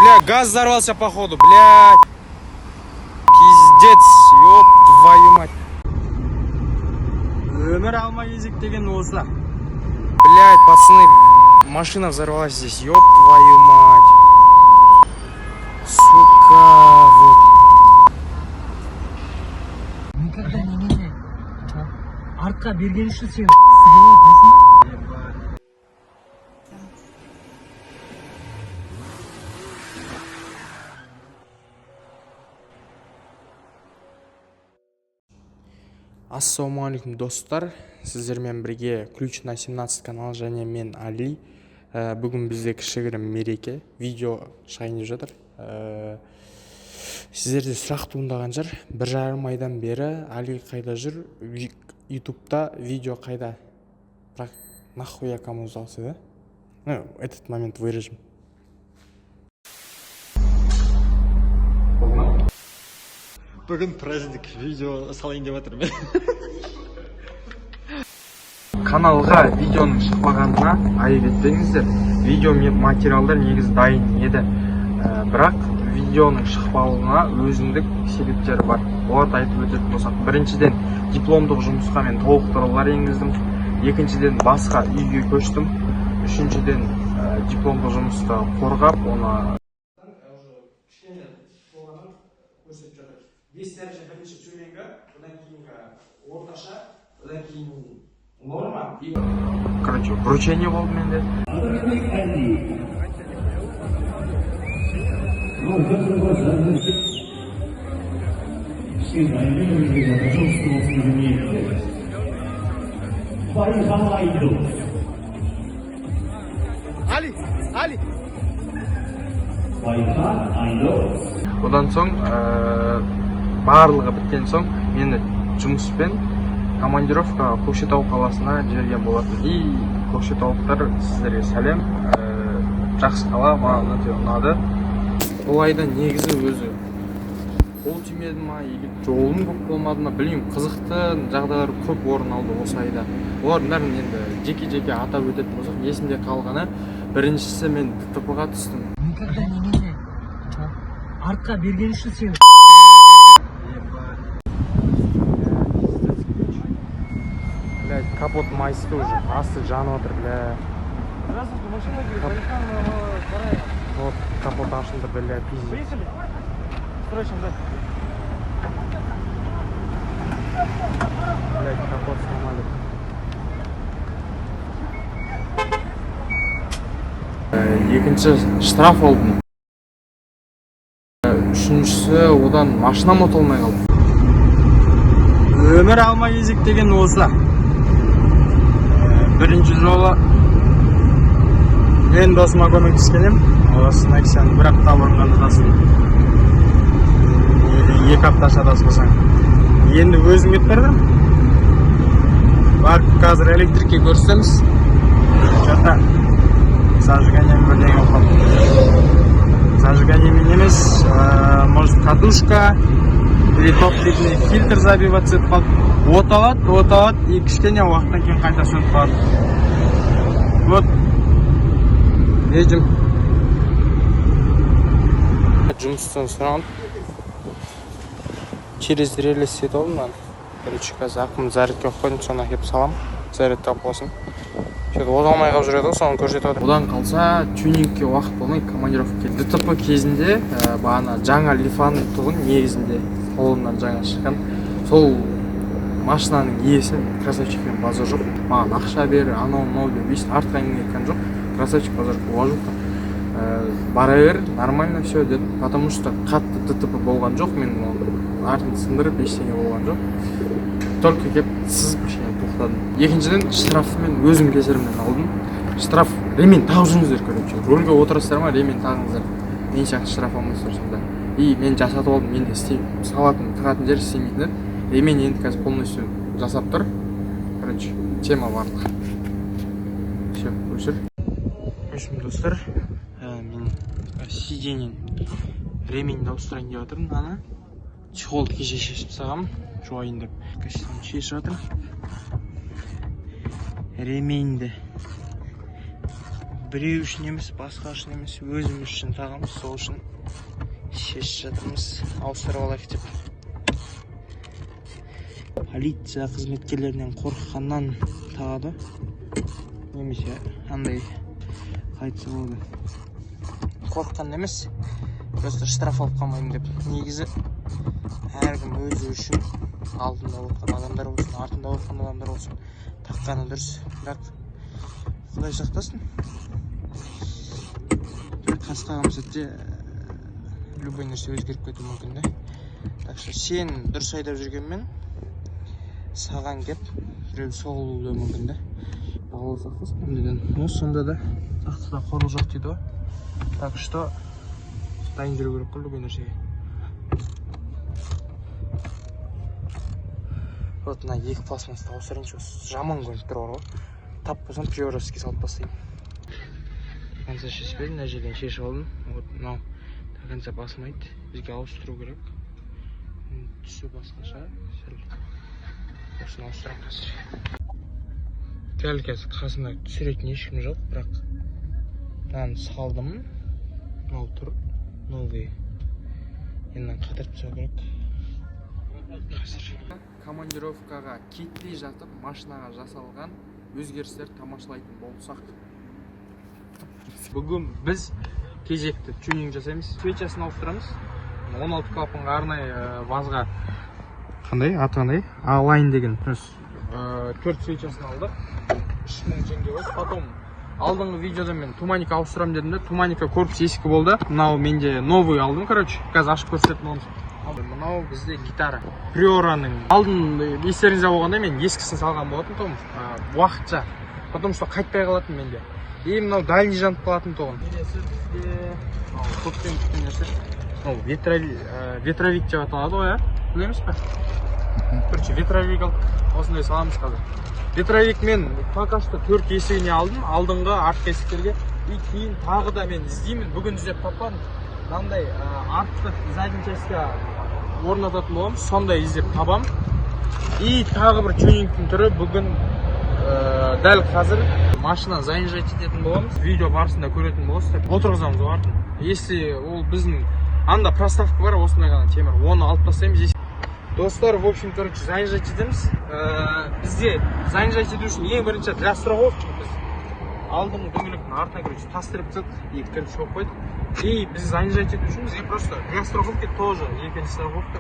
Бля, газ взорвался походу, блядь. Пиздец, ёб твою мать. Өмір алма кезек деген осы. Блядь, пацаны, машина взорвалась здесь, ёб твою мать. Сука, вот. Никогда не меняй. Артқа берген үшін сен Ассалаумалейкум достар, сіздермен бірге Ключ на 17 канал және мен Али. Бүгін бізде кішігірім мереке, видео шығайын деп жатыр. Сіздерде сұрақ туындаған жар, 1,5 айдан бері Али қайда жүр, ютубта видео қайда, бірақ нахуй я кому сдался, да? Ну, этот момент вырежем. Бүгін праздник видео салайын деп жатырмын. Каналға видеоның шықпағанына айып етпеңіздер. Видео материалдар негізі дайын еді. Бірақ видеоның шықпауына өзіндік себептері бар. Оларды айтып өтетін болсақ, біріншіден дипломдық жұмысқа мен толықтырулар енгіздім. Екіншіден басқа үйге көштім. Үшіншіден дипломдық жұмысты қорғап, оны 5 дәреже бірінші төменгі, одан кейінгі орташа, одан кейін норма. Короче, вручение болды менде. Али! Одан соң барлығы біткен соң мені жұмыспен командировка Көкшетау қаласына жіберген болатын. И көкшетаулықтар, сіздерге сәлем. Жақсы қала, маған өте ұнады. Бұл айда негізі өзі қол тимеді ма, жолым көп болмады ма, білмеймін, қызықты жағдайлар көп орын алды осы айда. Олардың бәрін енді жеке-жеке атап өтетін болсақ, есімде қалғаны, біріншісі мен ДТП-ға түстім. Никогда не меняй. Артқа берген үшін сен Блядь, капот майысты уже, асты жанып отыр, бля. Вот, капот ашылды, бля, пиздец. Поехали. Срочно, да. Блядь, капот сломали. Екінші штраф алдым. Үшіншісі, одан машинам отолмай қалды. Өмір алма кезек деген осы. Бірінші жолы мен досыма көмектескенім. Осыны сен бір апта бұрын адасың. 2 апта адасың. Енді өзім кетіп бардым. Барып қазір электрикке көрсетеміз. Что-то зажиганием бірдеңе қалды. Зажиганием емес, может катушка или топливный фильтр забиваться етіп қалды. От алады, и кішкене уақыттан кейін қайта сөніп қалады. Вот. Едем. Жұмыстан сұрағын. Через релес сетіп алдым мен. Короче, қазір ақым зарядке қойдым, соны әкеп салам. Зарядтап болсын. Сөйтіп оталмай қалып жүреді, соны көрсетіп отыр. Одан қалса, тюнингке уақыт болмай, командировка келді. ДТП кезінде бағана жаңа лифаның тұғын негізінде қолымнан жаңа шыққан. Сол машинаның иесі красавчикпен базар жоқ. Маған ақша бер, анау деп ешті артқа кеткен жоқ. Красавчик базар болған жоқ. Бара бер, нормально все деді. Потому что қатты ДТП болған жоқ. Мен артын сындырып, ештеңе болған жоқ. Только кеп сызып кішкене тоқтадым. Екіншіден штрафты мен өзім кесірімнен алдым. Штраф, ремень тағып жүріңіздер, короче. Рөлге отырасыздар ма, ремень тағыңыздар. Мен сияқты штраф алмайсыздар сонда. И мен жасатып алдым, мен істеймін. Салатын, тығатын жер істемейтіндер. Ремень енді қазір полностью жасап тұр. Короче, тема барлық. Все, өшір. Өшім достар, мен сиденен ремень ауыстырайын деп жатырмын. Ана чехолды кеше шешіп тастағам, жуайын деп. Кәшесін шешіп жатырмын. Ременьді біреу үшін емес, басқа үшін емес, өзіміз үшін тағамыз, сол үшін шешіп жатырмыз, ауыстырып алайық деп. Полиция қызметкерлерінен қорыққаннан тағады, немесе андай қайтса болды. Қорыққан емес, просто штраф алып қалмайын деп. Негізі әркім өзі үшін алдында отқан адамдар болсын, артында отқан адамдар болсын, таққаны дұрыс. Бірақ Құдай сақтасын. Қасқаған сәтте любой нәрсе өзгеріп кетуі мүмкін де. Так что сен дұрыс айдап жүргенмен саған кеп біреу соғылуы да мүмкін де. Алла сақтасын. Сонда да ақтыда қорлық жоқ дейді ғой. Так что дайын жүру керек қой любой нәрсеге. Вот мына екі пластмассты ауыстырайыншы, жаман көрініп тұр ғой. Тап болсам приоровский салып тастайын. До конца шешпедім, мына жерден шешіп алдым. Вот мынау до конца басылмайды. Бізге ауыстыру керек. Түсі басқаша. Осыны ауыстырамын қазір. Дәл қазір қасында түсіретін ешкім жоқ, бірақ мынаны салдым. Мынау тұр, новый. Енді қатырып тастау керек. Қазір командировкаға кетпей жатып машинаға жасалған өзгерістер тамашалайтын болсақ, бүгін біз кезекті тюнинг жасаймыз. Свечасын ауыстырамыз. 16 клапанға арнайы вазға қандай аты қандай? Алайн деген 4 свечасын алдық. 3000 теңге болды. Потом алдыңғы видеода мен туманика ауыстырам дедім де, туманика корпус ескі болды. Мынау менде новый алдым, короче. Қазір ашып көрсететін боламыз. Мынау бізде гитара. Приораның алдын естеріңізде болғанда мен ескісін салған болатын тұғым. Уақытша. Потому что қайтпай қалатын менде. И мынау дальний жанып қалатын тұғым. Келесі бізде көптен күткен нәрсе. Ветровик деп аталады ғой, білеміз ба? Короче, ветровик алдық. Осындай саламыз қазір. Ветровик мен пока что 4 есігіне алдым. Алдыңғы артқы есіктерге. И кейін тағы да мен іздеймін. Бүгін іздеп таппадым. Мынандай артқы задний частьқа орнататын боламыз, сондай іздеп табам. И тағы бір тюнингтің түрі бүгін дәл қазір машина заезжать ететін боламыз. Видео барысында көретін боласыз. Отырғызамыз ол артын. Если ол біздің анда проставка бар, осындай ғана темір, оны алып тастаймыз. Достар, в общем, короче, заезжать етеміз. Бізде заезжать ету үшін ең бірінші для страховки біз алдыңғы дөңгелектің артына, короче, тастырып тастадық, екі кірпіш қойып қойдық. И біз заезжать ету үшін бізге просто для страховки тоже екінші страховка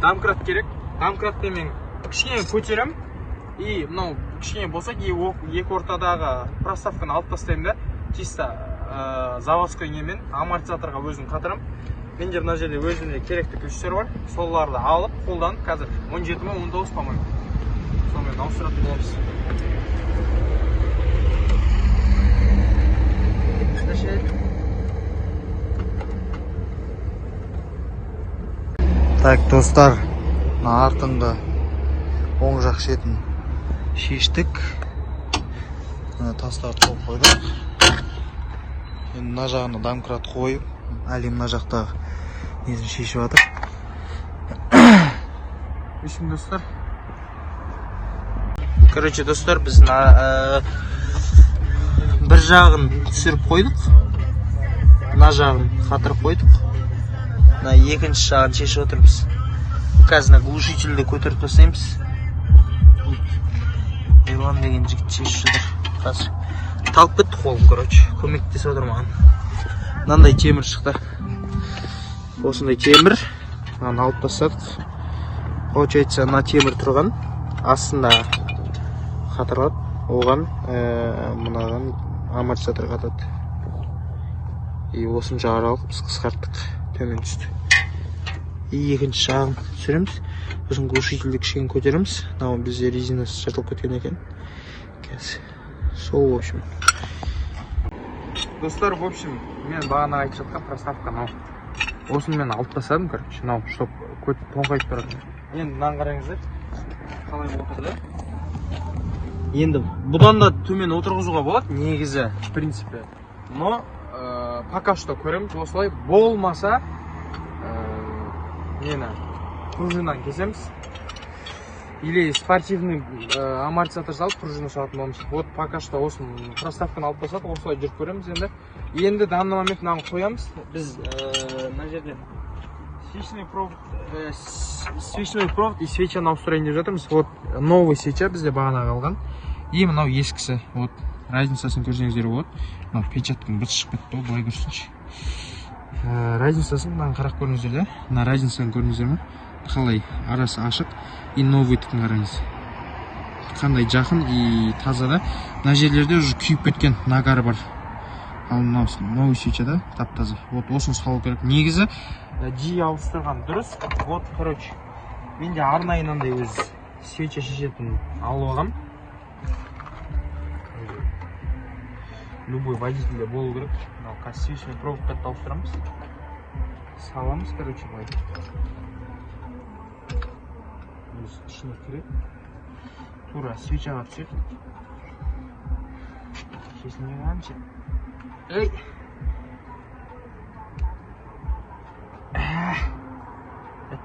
домкрат керек. Домкратты мен кішкене көтерем. И мынау кішкене болса, екі ортадағы проставканы алып тастаймын да, чисто заводской немен амортизаторға өзім қатырам. Менде мына жерде өзімде керекті ключтер бар. Соларды алып, қолданып, қазір 17 ме 19 по-моему. Сонымен ауыстыратын боламыз. Так, достар, артыңғы оң жақ шетін шештік. Тастарды қойып қойдық. Енді мына жағына домкрат қойып, әлі мына жақтағы несін шешіп жатыр. Үшін достар. Короче, достар, біз бір жағын түсіріп қойдық. Мына жағын қатырып қойдық. Екінші жағын шешіп отырмыз. Қазір глушительді көтеріп тастаймыз. Ерлан деген жігіт шешіп жатыр. Қазір талып кетті қолым, короче. Көмектесіп отыр маған. Мынандай темір шықты. Осындай темір. Мынаны алып тастадық. Получается, мына темір тұрған. Астында қатырылады. Оған мынаған амортизатор қатады. И осынша аралық біз қысқарттық. Төмен түсті. И екінші жағын түсіреміз. Сосын глушительді кішкене көтереміз. Мынау бізде резинасы жыртылып кеткен екен. Сол, в общем. Достар, в общем, мен бағана айтып жатқан проставка мынау. Осыны мен алып тастадым, короче, мынау, чтоб тоңқайып тұрады. Енді мынаны қараңыздар. Қалай отырды? Енді бұдан да төмен отырғызуға болады, негізі, в принципе. Но пока что көреміз, осылай болмаса нені пружинаны кесеміз. или спортивный амортизатор салып пружина салатын боламыз. Вот пока что осыны проставканы алып тастадық, осылай жүріп көреміз енді. Енді данный момент мынаны қоямыз. Біз мына жерде свечной провод и свечаны ауыстырайын деп жатырмыз. Вот новый свеча бізде бағана қалған. И мынау ескісі. Вот разницасын көрсеңіздер болады. Мынау печатканың быт шығып кетті, былай көрсінші. Разницасын мынаны қарап көріңіздер да. Мына разницасын көріңіздер ме? Қалай арасы ашық. И новый түтін қараңыз. Қандай жақын и таза да. Мына жерлерде уже күйіп кеткен нагары бар. Ал мынау новый свечада тап-таза. Вот осыны салу керек. Негізі жиі ауыстырған дұрыс. Вот, короче, менде арнайы мынандай өз свеча шешетін алып алғам. Любой водитель болу керек. Мынау қазір свечный проводқа ауыстырамыз. Саламыз, короче, былай. Өз ішіне кіреді. Тура свечаға түседі. Шешіне қанша. Эй!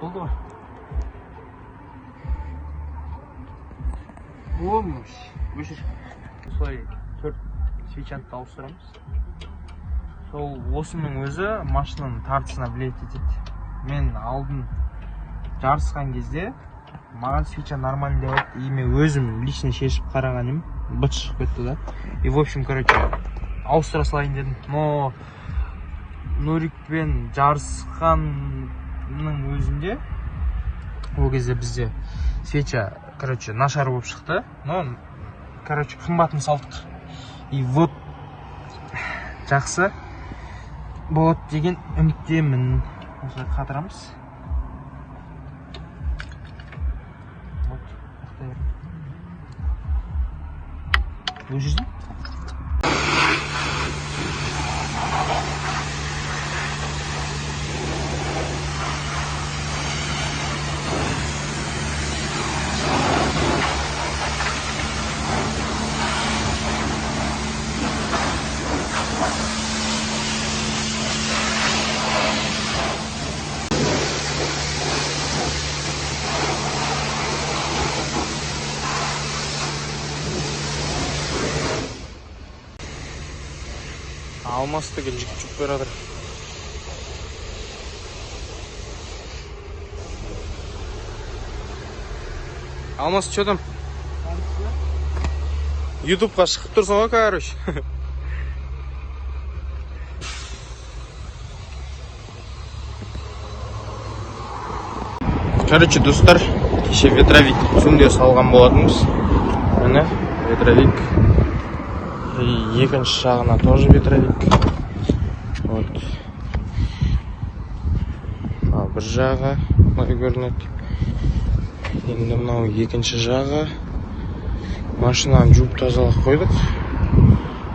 болды ғой. Болмыш. Өшір. Осылай 4 свечаны ауыстырамыз. Сол осының өзі машинаның тартысына влиять етеді. Мен алдын жарысқан кезде маған свеча нормально деп айтты. И мен өзім лично шешіп қараған едім. Быт шығып кетті да. И в общем, короче, ауыстыра салайын дедім. Но Нурикпен жарысқанның өзінде ол кезде бізде свеча, короче, нашар болып шықты. Но, короче, қымбатын салдық. И вот жақсы болады деген үміттемін. Осылай қатырамыз. Өшірсің? Алмас деген жігіт жүк берадыр. Алмас, что там? Ютубқа шығып тұрсың ғой, короче. Короче, достар, кеше ветровик түнде салған болатынбыз. Міне, ветровик. И екінші жағына тоже ветровик. Вот. Бір жағы былай көрінеді. Енді мынау екінші жағы. Машинаны жуып тазалап қойдық.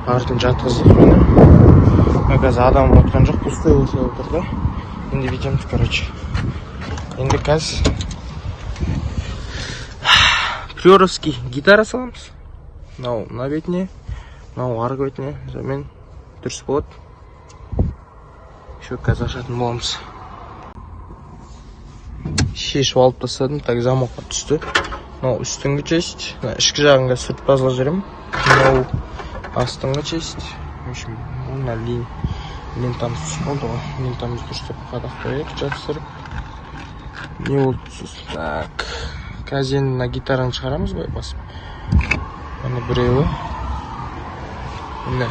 Артын жатқыздық мені. Қазір адам отқан жоқ, пустой осылай отыр да. Енді бүйтеміз, короче. Енді қазір Плеровский гитара саламыз. Мынау мына бетіне. Мынау арғы бетіне, мен дұрыс болады. Еще қазір ашатын боламыз. Шешіп алып тастадым, так замокқа түсті. Мынау үстіңгі часть, ішкі жағыңға сүрт тазалап жіберемін. Мынау астыңғы часть. В общем, мына лентамыз түсіп қалды ғой. Лентамыз дұрыстап қадақтайық, жатыстырып. Не болды сөз? Так, қазір енді мына гитараны шығарамыз ғой басып. Мына біреуі. Мына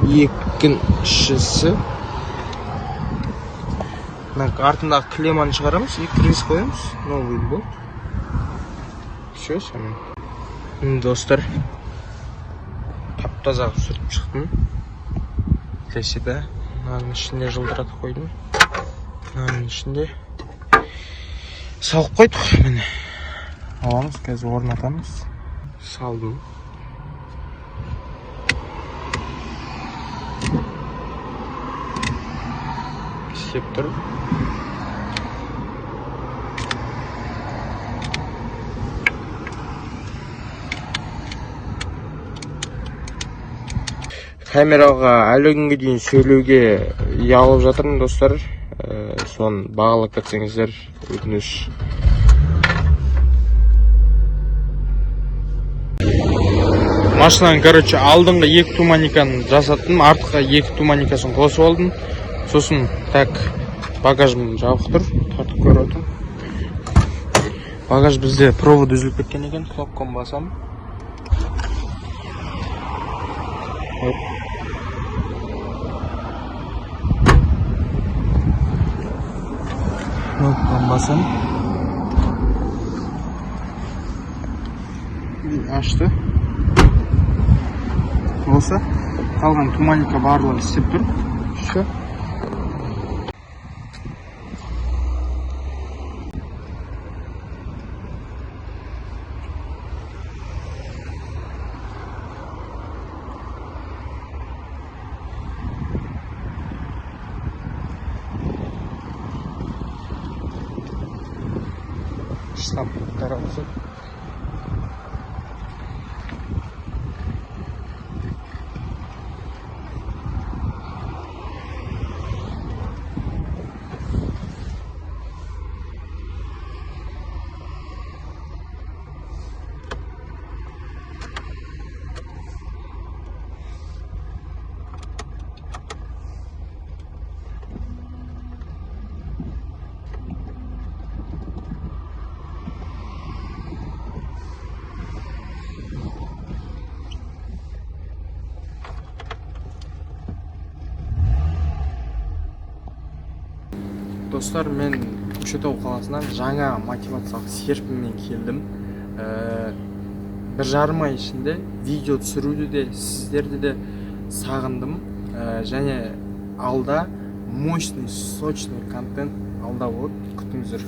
екіншісі. Артындағы клеманы шығарамыз и крес қоямыз. Новый болды. Все, сонымен. Достар, тап-таза сүртіп шықтым. Клесида. Мынаның ішінде жылдыратып қойдым. Мынаның ішінде салып қойдық. Міне. Аламыз, қазір орнатамыз. Салдым. Істеп тұр. Камераға әлі күнге дейін сөйлеуге ұялып жатырмын, достар. Соны бағалап кетсеңіздер, өтініш. машинаның, короче, алдыңғы екі туманиканы жасаттым, артқа екі туманикасын қосып алдым. Сосын так багажым жабық тұр, тартып көріп отырмын. Багаж бізде провод үзіліп кеткен екен, кнопканы басам. Кнопканы басам. Ашты. Осы. Қалған туманика барлығы істеп тұр. Все. Штамп тарамызы. Достар, мен Көкшетау қаласынан жаңа мотивациялық серпінмен келдім. 1,5 ай ішінде видео түсіруді де, сіздерді де сағындым. Және алда мощный, сочный контент алда болады, күтіңіздер.